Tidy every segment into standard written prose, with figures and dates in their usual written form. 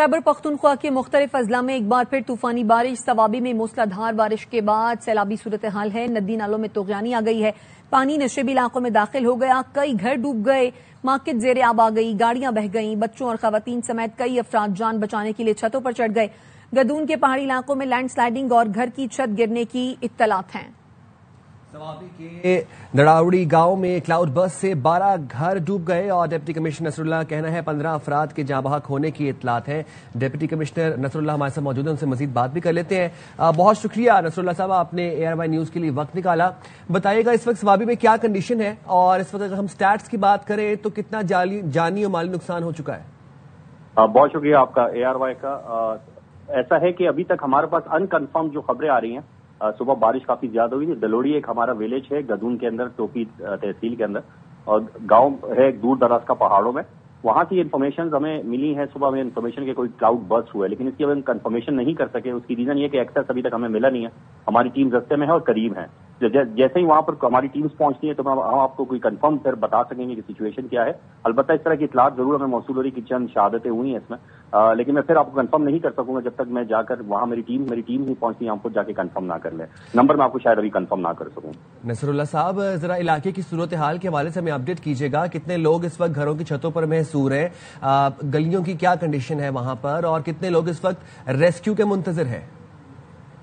خیبر پختونخوا کے مختلف اضلاع میں ایک بار پھر طوفانی بارش، سوابی میں موسلادھار بارش کے بعد سیلابی صورتحال ہے۔ ندی نالوں میں طغیانی آ گئی ہے، پانی نشیبی علاقوں میں داخل ہو گیا، کئی گھر ڈوب گئے، مارکیٹ زیر آب آ گئی، گاڑیاں بہہ گئیں، بچوں اور خواتین سمیت کئی افراد جان بچانے کے لیے چھتوں پر چڑھ گئے۔ گدون کے پہاڑی علاقوں میں لینڈ سلائیڈنگ اور گھر کی چھت گرنے کی اطلاعات ہیں۔ سوابی کے نڑاوڑی گاؤں میں کلاؤڈ برسٹ سے 12 گھر ڈوب گئے اور ڈپٹی کمشنر نصر اللہ کا کہنا ہے 15 افراد کے جاں بحق ہونے کی اطلاعات ہیں۔ ڈپٹی کمشنر نصر اللہ ہمارے ساتھ موجود ہیں، ان سے مزید بات بھی کر لیتے ہیں۔ بہت شکریہ نصر اللہ صاحب، آپ نے ARY نیوز کے لیے وقت نکالا۔ بتائیے گا اس وقت سوابی میں کیا کنڈیشن ہے، اور اس وقت اگر ہم سٹیٹس کی بات کریں تو کتنا جانی اور مالی نقصان ہو چکا ہے؟ بہت شکریہ آپ کا ARY کا۔ ایسا ہے کہ ابھی تک ہمارے پاس انکنفرم جو خبریں آ رہی ہیں، صبح بارش کافی زیادہ ہوئی تھی۔ دلوڑی ایک ہمارا ویلیج ہے گدون کے اندر، ٹوپی تحصیل کے اندر، اور گاؤں ہے ایک دور دراز کا پہاڑوں میں۔ وہاں کی انفارمیشن ہمیں ملی ہے صبح میں انفارمیشن کے کوئی کلاؤڈ برسٹ ہوا ہے، لیکن اس کی ہم کنفرمیشن نہیں کر سکے۔ اس کی ریزن یہ کہ ایکسیس ابھی تک ہمیں ملا نہیں ہے۔ ہماری ٹیم رستے میں ہے اور قریب ہے، جیسے ہی وہاں پر ہماری ٹیمز پہنچتی ہیں تو ہم آپ کو کوئی کنفرم پھر بتا سکیں گے کہ سچویشن کیا ہے۔ البتہ اس طرح کی اطلاعات ضرور ہمیں موصول ہو رہی کہ چند شہادتیں ہوئی ہیں اس میں، لیکن میں پھر آپ کو کنفرم نہیں کر سکوں گا جب تک میں جا کر وہاں میری ٹیم نہیں پہنچتی، ہم خود جا کے کنفرم نہ کر لیں۔ نمبر میں آپ کو شاید ابھی کنفرم نہ کر سکوں۔ نصر اللہ صاحب، ذرا علاقے کی صورتحال کے حوالے سے ہمیں اپڈیٹ کیجیے گا، کتنے لوگ اس وقت گھروں کی چھتوں پر محصور ہیں، گلیوں کی کیا کنڈیشن ہے وہاں پر، اور کتنے لوگ اس وقت ریسکیو کے منتظر ہیں؟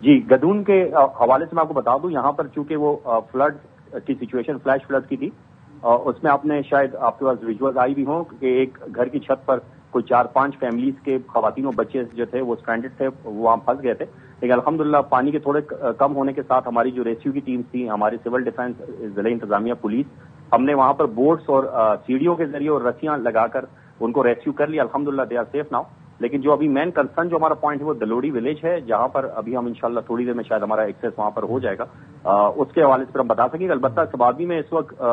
جی، گدون کے حوالے سے میں آپ کو بتا دوں، یہاں پر چونکہ وہ فلڈ کی سچویشن فلیش فلڈ کی تھی، اس میں آپ نے شاید آپ کے پاس ویژوئل آئی بھی ہوں کہ ایک گھر کی چھت پر کوئی 4-5 فیملیز کے خواتین و بچے جو تھے وہ اسٹرینڈڈ تھے، وہاں پھنس گئے تھے۔ لیکن الحمدللہ پانی کے تھوڑے کم ہونے کے ساتھ ہماری جو ریسکیو کی ٹیمز تھی، ہماری سول ڈیفنس، ضلعی انتظامیہ، پولیس، ہم نے وہاں پر بوٹس اور سیڑھیوں کے ذریعے اور رسیاں لگا کر ان کو ریسکیو کر لیا۔ الحمدللہ دے آر سیف ناؤ۔ لیکن جو ابھی مین کنسرن جو ہمارا پوائنٹ ہے وہ دلوڑی ولیج ہے، جہاں پر ابھی ہم انشاءاللہ تھوڑی دیر میں شاید ہمارا ایکسیس وہاں پر ہو جائے گا، اس کے حوالے سے پھر ہم بتا سکیں گے۔ البتہ سوابی میں اس وقت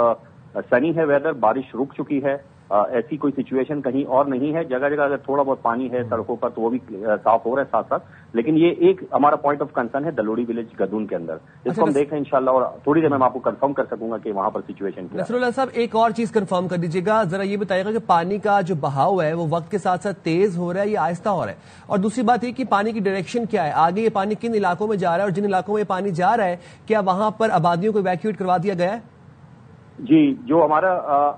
سنی ہے ویدر، بارش رک چکی ہے، ایسی کوئی سچویشن کہیں اور نہیں ہے۔ جگہ جگہ اگر تھوڑا بہت پانی ہے سڑکوں پر تو وہ بھی صاف ہو رہا ہے ساتھ ساتھ، لیکن یہ ایک ہمارا پوائنٹ آف کنسرن ہے دلوڑی ولیج گدون کے اندر، اس کو ہم دیکھ رہے ہیں انشاءاللہ، اور تھوڑی دیر میں آپ کو کنفرم کر سکوں گا کہ وہاں پر سچویشن کیا ہے۔ نصر اللہ صاحب، ایک اور چیز کنفرم کر دیجیے گا، ذرا یہ بتائیے گا کہ پانی کا جو بہاؤ ہے وہ وقت کے ساتھ ساتھ تیز ہو رہا ہے یا آہستہ ہو رہا ہے، اور دوسری بات یہ کہ پانی کی ڈائریکشن کیا ہے، آگے یہ پانی کن علاقوں میں جا رہا ہے، اور جن علاقوں میں یہ پانی جا رہا ہے کیا وہاں پر آبادیوں کو ایویکیویٹ کروا دیا گیا ہے؟ جی، جو ہمارا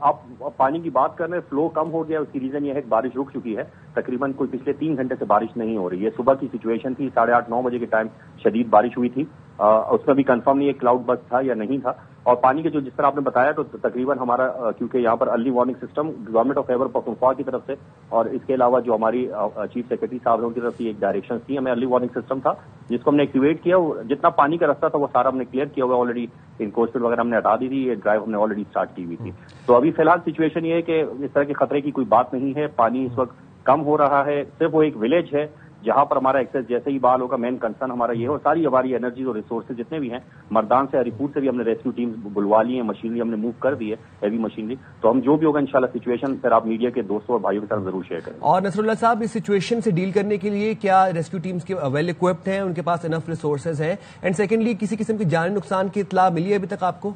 آپ پانی کی بات کر رہے ہیں، فلو کم ہو گیا، اس کی ریزن یہ ہے کہ بارش رک چکی ہے، تقریباً کوئی پچھلے 3 گھنٹے سے بارش نہیں ہو رہی ہے۔ صبح کی سچویشن تھی 8:30-9 بجے کے ٹائم شدید بارش ہوئی تھی، اس میں بھی کنفرم نہیں ہے کلاؤڈ برسٹ تھا یا نہیں تھا۔ اور پانی کے جو جس طرح آپ نے بتایا تو تقریباً ہمارا کیونکہ یہاں پر early warning system government of Khyber Pakhtunkhwa کی طرف سے، اور اس کے علاوہ جو ہماری چیف سیکرٹری صاحب ہیں ان کی طرف سے ایک ڈائریکشن تھی، ہمیں ارلی وارننگ سسٹم تھا جس کو ہم نے ایکٹیویٹ کیا، جتنا پانی کا رستہ تھا وہ سارا ہم نے کلیئر کیا ہوا، آلریڈی انکروچمنٹ وغیرہ ہم نے ہٹا دی تھی، یہ ڈرائیو ہم نے آلریڈی اسٹارٹ کی ہوئی تھی۔ تو ابھی فی الحال سچویشن یہ ہے کہ اس طرح کے خطرے کی کوئی بات نہیں ہے، پانی اس وقت کم ہو رہا ہے، صرف وہ ایک ولیج ہے جہاں پر ہمارا ایکسیس جیسے ہی بحال ہوگا، مین کنسرن ہمارا یہ ہے، اور ساری ہماری انرجیز اور ریسورسز جتنے بھی ہیں مردان سے ہری پور سے بھی ہم نے ریسکیو ٹیمز بلوا لی ہیں، مشینری ہم نے موو کر دی ہے، ہیوی مشینری، تو ہم جو بھی ہوگا انشاءاللہ سچویشن پھر آپ میڈیا کے دوستوں اور بھائیوں کے ساتھ ضرور شیئر کریں۔ اور نصر اللہ صاحب، اس سچویشن سے ڈیل کرنے کے لیے کیا ریسکیو ٹیمز کے ویل اکوپڈ ہیں، ان کے پاس انف ریسورسز ہیں، اینڈ سیکنڈلی کسی قسم کی جانی نقصان کی اطلاع ملی ہے ابھی تک آپ کو؟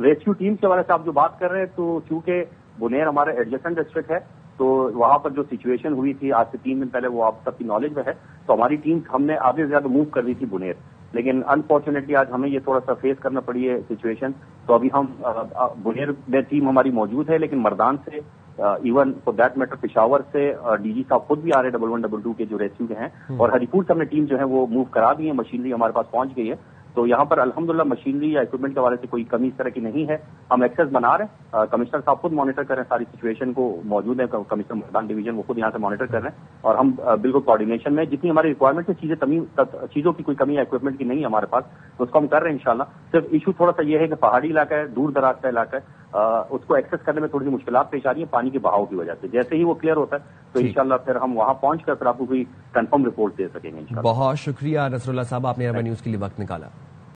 ریسکیو ٹیم کے حوالے سے آپ جو بات کر رہے ہیں تو چونکہ بنیر ہمارا ایڈجسٹنٹ ڈسٹرکٹ ہے تو وہاں پر جو سچویشن ہوئی تھی آج سے 3 دن پہلے وہ آپ سب کی نالج میں ہے، تو ہماری ٹیم ہم نے آدھے سے زیادہ موو کر دی تھی بنیر، لیکن انفارچونیٹلی آج ہمیں یہ تھوڑا سا فیس کرنا پڑی ہے سچویشن، تو ابھی ہم بنیر میں ٹیم ہماری موجود ہے، لیکن مردان سے even for that matter Peshawar سے ڈی جی صاحب خود بھی آ رہے ہیں 1122 کے جو ریسکیو کے ہیں، اور ہری پور سے ہم نے ٹیم جو ہے وہ موو کرا دی ہے، مشینری ہمارے پاس پہنچ گئی ہے، تو یہاں پر الحمدللہ مشینری یا اکوپمنٹ کے حوالے سے کوئی کمی اس طرح کی نہیں ہے۔ ہم ایکسیس بنا رہے ہیں، کمشنر صاحب خود مانیٹر کر رہے ہیں ساری سچویشن کو، موجود ہیں کمشنر مردان ڈویژن، وہ خود یہاں سے مانیٹر کر رہے ہیں، اور ہم بالکل کوآرڈینیشن میں جتنی ہماری ریکوائرمنٹ ہے چیزوں کی کوئی کمی ہے اکوپمنٹ کی نہیں ہے ہمارے پاس، اس کو ہم کر رہے ہیں انشاءاللہ۔ صرف ایشو تھوڑا سا یہ ہے کہ پہاڑی علاقہ ہے، دور دراز کا علاقہ ہے، اس کو ایکسیس کرنے میں تھوڑی سی مشکلات پیش آ رہی ہیں پانی کے بہاؤ کی وجہ سے، جیسے ہی وہ کلیئر ہوتا ہے تو انشاءاللہ پھر ہم وہاں پہنچ کر پھر آپ کو کوئی کنفرم رپورٹ دے سکیں گے انشاءاللہ۔ بہت شکریہ نصر اللہ صاحب، آپ نے ARY نیوز کے لیے وقت نکالا۔